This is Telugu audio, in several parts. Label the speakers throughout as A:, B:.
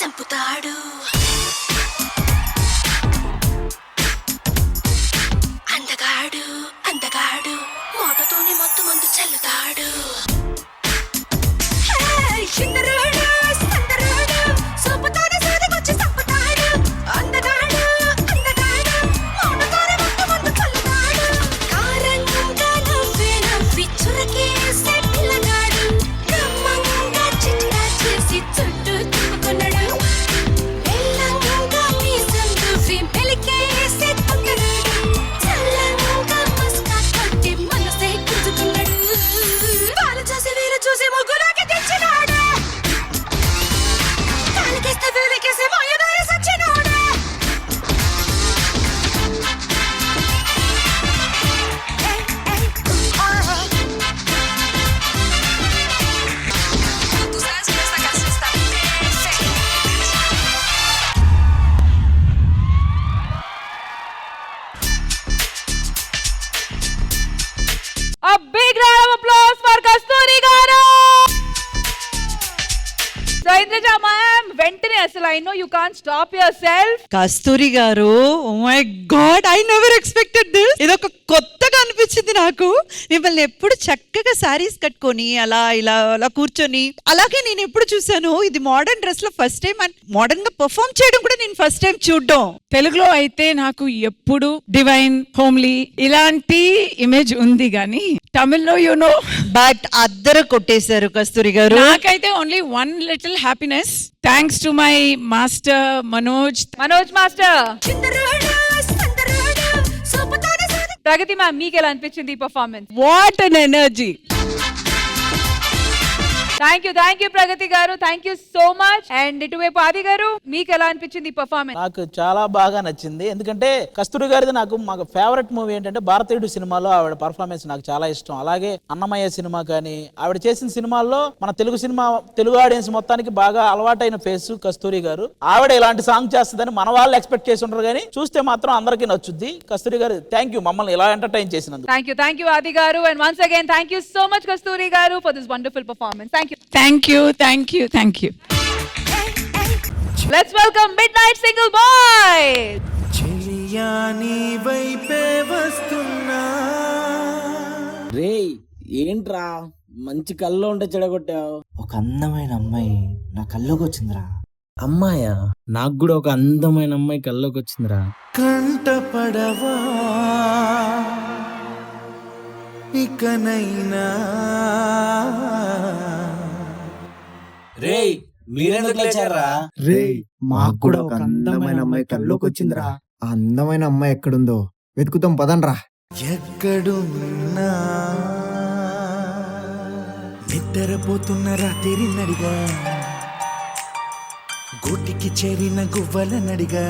A: చంపుతాడు. అందగాడు అందగాడు మోటతోనే మొత్తం మందు చల్లుతాడు. చిందరోడు సందరోడు సోపుతోనే సోదకొచ్చి చంపుతాడు. అందగాడు అందగాడు మోటతోనే మొత్తం మందు చల్లుతాడు. కారంగా నవ్వే నవ్వి చురకేసే పిల్లగాడు. బ్రహ్మంగా చిట్కా చేసి చుట్టూ తిప్పుకున్నాడు. మెల్లంగా మీసం దువ్వి మెలికేసే తొందరాడు. చల్లంగా మస్కా కొట్టి మనసే గుంజుకున్నాడు. వాళ్ళు చూసి వీరు చూసి ముగ్గులోకి తెచ్చినాడు. కాలికేస్తే వీరికేసి మాయదారి సచ్చినాడు. Tú sabes que esta casa está perfecta.
B: A big round of applause for Kasturi garu. So Indraja ma'am, వెంటనే అసలు I know you can't stop yourself.
C: Kasthuri గారు, oh my god, I never expected this. ఇదొక కొత్తగా అనిపించింది నాకు. మిమ్మల్ని ఎప్పుడు చక్కగా సారీస్ కట్టుకొని అలా ఇలా అలా కూర్చొని, అలాగే నేను ఎప్పుడు చూసాను ఇది మోడర్న్ డ్రెస్ లో ఫస్ట్ టైం, అండ్ మోడర్న్ గా పర్ఫామ్ చేయడం కూడా నేను ఫస్ట్ టైం చూడడం.
D: తెలుగులో అయితే నాకు ఎప్పుడు డివైన్ హోమ్లీ ఇలాంటి ఇమేజ్ ఉంది గానీ తమిళ్లో యూనో
C: బట్ అద్దరు కొట్టేశారు కస్తూరి గారు.
D: నాకైతే only one little happiness, thanks to my master Manoj
B: master.
A: చిందరోడు సందరోడు సోపుతోనే సోద.
B: ప్రగతి మ్యామ్, మీకు ఎలా అనిపించింది ఈ పర్ఫార్మెన్స్?
D: What an energy.
B: Thank you Pragati గారు, thank you so much. And ఇటువైపు ఆది గారు, మీకు ఎలా అనిపించింది ఈ పర్ఫార్మెన్స్?
E: నాకు చాలా బాగా నచ్చింది. ఎందుకంటే కస్తూరి గారిది మాకు ఫేవరెట్ మూవీ ఏంటంటే భారతీయుడు సినిమాలో ఆవిడ పర్ఫార్మెన్స్ నాకు చాలా ఇష్టం. అలాగే అన్నమయ్య సినిమా కానీ ఆవిడ చేసిన సినిమాల్లో మన తెలుగు ఆడియన్స్ మొత్తానికి బాగా అలవాటైన ఫేస్ కస్తూరి గారు. ఆవిడ ఇలాంటి సాంగ్ చేస్తుందని మన వాళ్ళు ఎక్స్పెక్ట్ చేసి ఉంటారు కానీ చూస్తే మాత్రం అందరికీ నచ్చుద్ది. కస్తూరి గారు థ్యాంక్ యూ మమ్మల్ని ఇలా ఎంటర్టైన్ చేసినందుకు.
B: థ్యాంక్ యూ ఆది గారు. And once again thank you so much Kasturi గారు for this wonderful performance.
D: Thank you.
B: Let's welcome Midnight Single Boy.
F: చెలియా నీ వైపే వస్తున్నా.
G: రేయ్ ఏంట్రా మంచి కల్లో ఉంటే చెడగొట్టావు.
F: ఒక అందమైన అమ్మాయి నా కల్లోకి వచ్చిందిరా.
G: అమ్మాయా? నాకు కూడా ఒక అందమైన అమ్మాయి కల్లోకి వచ్చిందిరా.
F: కంట పడవా ఇకనైనా.
G: రేయ్ మీరెందుకు లేచారా?
H: రేయ్ మాకు కూడా ఒక అందమైన అమ్మాయి కల్లోకి వచ్చిందిరా. ఆ అందమైన అమ్మాయి ఎక్కడుందో వెతుకుతాం పదండ్రా.
F: ఎక్కడున్నా నిద్రపోతున్న రాత్రి నడిగా, గూటికి చేరిన గువ్వల నడిగా,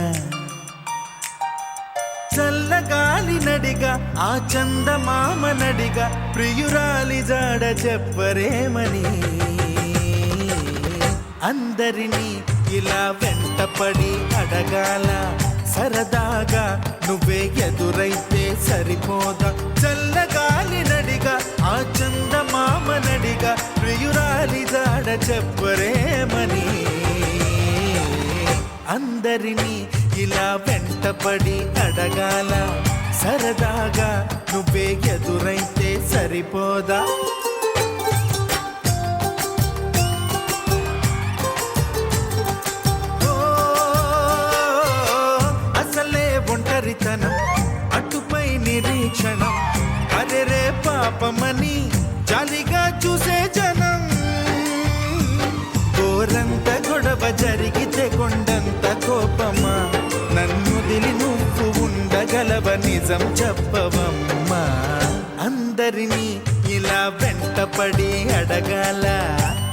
F: చల్లగాలి నడిగా, ఆ చందమామ నడిగా, ప్రియురాలి జాడ చెప్పరేమని. అందరినీ ఇలా వెంటపడి అడగాల, సరదాగా నువ్వే ఎదురైతే సరిపోదా. చల్లగాలి నడిగా, ఆ చందమామ నడిగా, ప్రియురాలి జాడ చెప్పరేమని. అందరినీ ఇలా వెంటపడి అడగాల, సరదాగా నువ్వే ఎదురైతే సరిపోదా. ఒంటరితనం అటుపై నిరీక్షణం, అరెరే పాపమని జాలిగా చూసే జనం. గోరంత గొడవ జరిగితే కొండంత కోపమా, నన్నుదిలి నువ్వు ఉండగలవ నిజం చెప్పవమ్మా. అందరినీ ఇలా వెంటపడి అడగాల,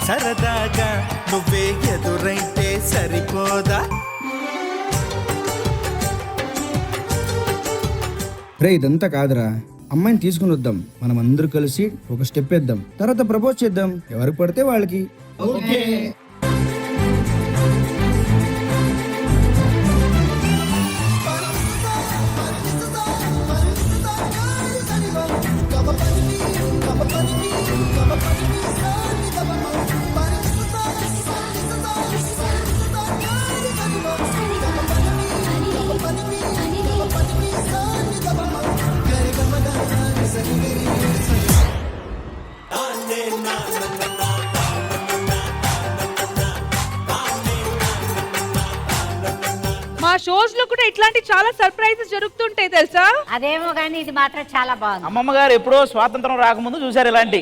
F: సరదాగా నువ్వే ఎదురైతే సరిపోదా.
H: రే ఇదంతా కాదురా, అమ్మాయిని తీసుకుని వద్దాం. మనం అందరూ కలిసి ఒక స్టెప్ వేద్దాం, తర్వాత ప్రపోజ్ చేద్దాం. ఎవరికి పడితే వాళ్ళకి.
B: మా షోస్ లో కూడా ఇట్లాంటి చాలా సర్ప్రైజెస్ జరుగుతుంటాయి తెలుసా?
I: అదేమో కానీ ఇది మాత్రం చాలా బాగుంది.
E: అమ్మమ్మ గారు ఎప్పుడో స్వాతంత్రం రాకముందు చూశారు ఇలాంటి,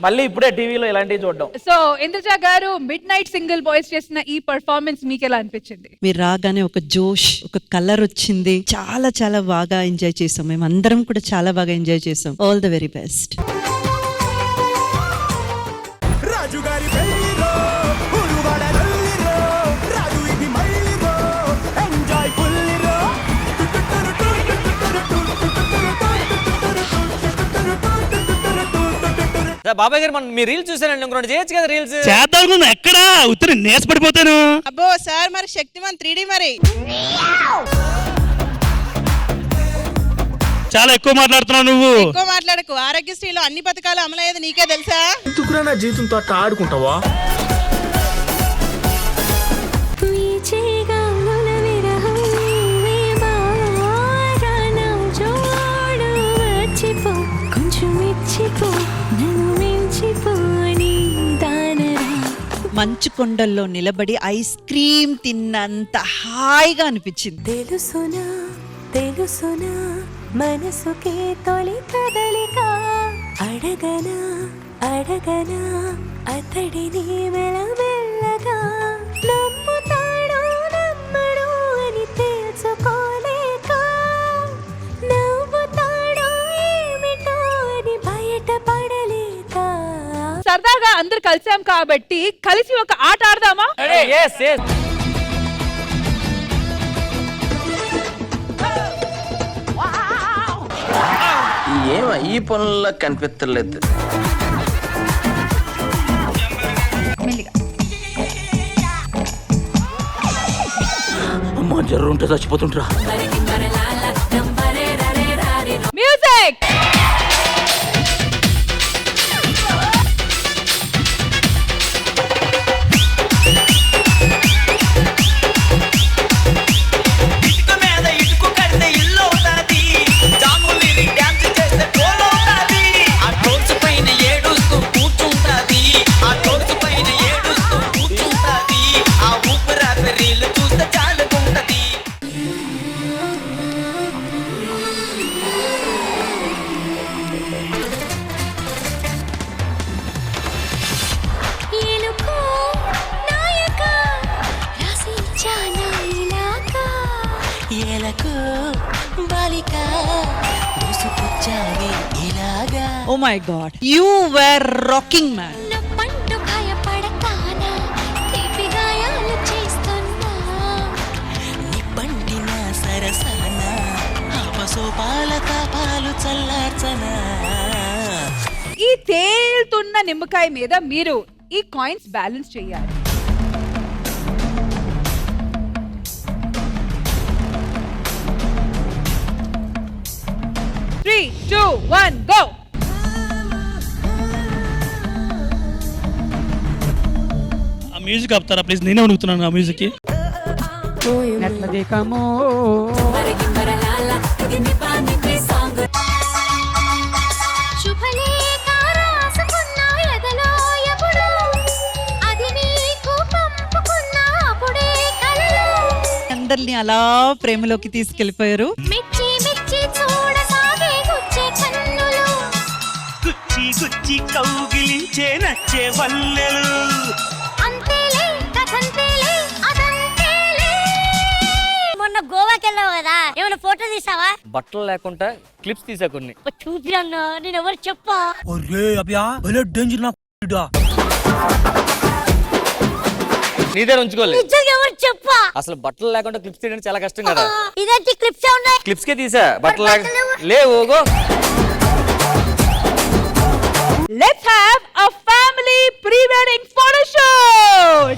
E: మళ్ళీ ఇప్పుడే టీవీలో ఇలాంటివి చూడడం.
B: సో ఇంద్రజ గారు మిడ్ నైట్ సింగిల్ బాయ్స్ చేసిన ఈ పర్ఫార్మెన్స్ మీకు ఎలా అనిపించింది?
C: మీరు రాగానే ఒక జోష్, ఒక కలర్ వచ్చింది. చాలా చాలా బాగా ఎంజాయ్ చేసాం. మేము అందరం కూడా చాలా బాగా ఎంజాయ్ చేసాం. All the very best.
F: రాజుగారి పెళ్లిలో ఉరువాడ నల్లిరో, రాజు ఇది మళ్ళీరో, ఎంజాయ్ ఫుల్లిరో.
J: బాబాయ్ గారు మన మీ రీల్స్ చూసానండి, ఇంకొకటి చేయొచ్చు కదా రీల్స్.
G: చేద్దాం ఎక్కడ ఉత్తరి నేసపడిపోతాను.
C: అబ్బో సార్ మరి శక్తిమాన్ 3D మరి
G: చాలా ఎక్కువ మాట్లాడుతున్నావు నువ్వు.
C: ఎక్కువ మాట్లాడకు. ఆరోగ్యశ్రీలో అన్ని పథకాలు అమలయ్యేది నీకే తెలుసా?
F: ఎందుకురా నా జీవితంతో అట్లా ఆడుకుంటావా?
C: మంచు కొండల్లో నిలబడి ఐస్ క్రీమ్ తిన్నంత హాయిగా అనిపించింది.
A: తెలుసునా తెలుసునా మనసుకే తొలి కదలిక, అడగనా అడగనా అతడిని మెల్లమెల్లగా, నమ్ముతాడో నమ్మడో అని తెలుసుకోలేక, నవ్వుతాడో ఏమిటో అని బయటపడలేక.
B: సరదాగా అందరు కలిసాం కాబట్టి కలిసి ఒక ఆట ఆడదామా?
J: ఏం ఈ పనుల్లో కనిపించలేదు. అమ్మా జర్రు ఉంటే చచ్చిపోతుంటరా.
B: Music.
C: Oh my God, you were rocking, man.
A: నవ్వంటూ భయపడతానా, తీపి గాయాలు చేస్తున్నా,
F: నిప్పంటిన సరసన ఆపసోపాల తాపాలు చల్లార్చనా.
B: ఈ తేలుతున్న నిమ్మకాయ మీద మీరు ఈ కాయిన్స్ బ్యాలెన్స్ చేయాలి. Three, 2, 1, go.
G: ఆ మ్యూజిక్ ఆపుతారా ప్లీజ్? నేనే అడుగుతున్నాను ఆ మ్యూజిక్ కి.
A: శుభలేఖ రాసుకున్నా ఎదలో ఎప్పుడు, అది నీకు పంపుకున్నా అప్పుడే కలలో,
C: అందరిని అలా ప్రేమలోకి తీసుకెళ్లిపోయారు.
A: మెచ్చి మెచ్చి చూడసాగే గుచ్చే కన్నులు,
F: గుచ్చి గుచ్చి కౌగిలించే నచ్చే వల్లెలు.
A: అంతేలే కథంతేలే అదంతేలే. మొన్న గోవాకి వెళ్ళావు కదా, ఏమైనా ఫోటో తీసావా?
J: బట్టలు లేకుండా క్లిప్స్ తీసా కొన్ని.
A: చూపిరన్నా, నేను ఎవరు చెప్పా?
J: నీ దగ్గర ఉంచుకోలేదు.
A: నిజంగా ఎవరు చెప్పా?
J: అసలు బట్టలు లేకుండా క్లిప్స్ తీయడం చాలా కష్టం కదా.
A: ఇదేంటి క్లిప్స్ ఉన్నాయి?
J: క్లిప్స్ కే తీసా, బట్టలు లేవు.
B: Let's have a family pre-wedding photo shoot.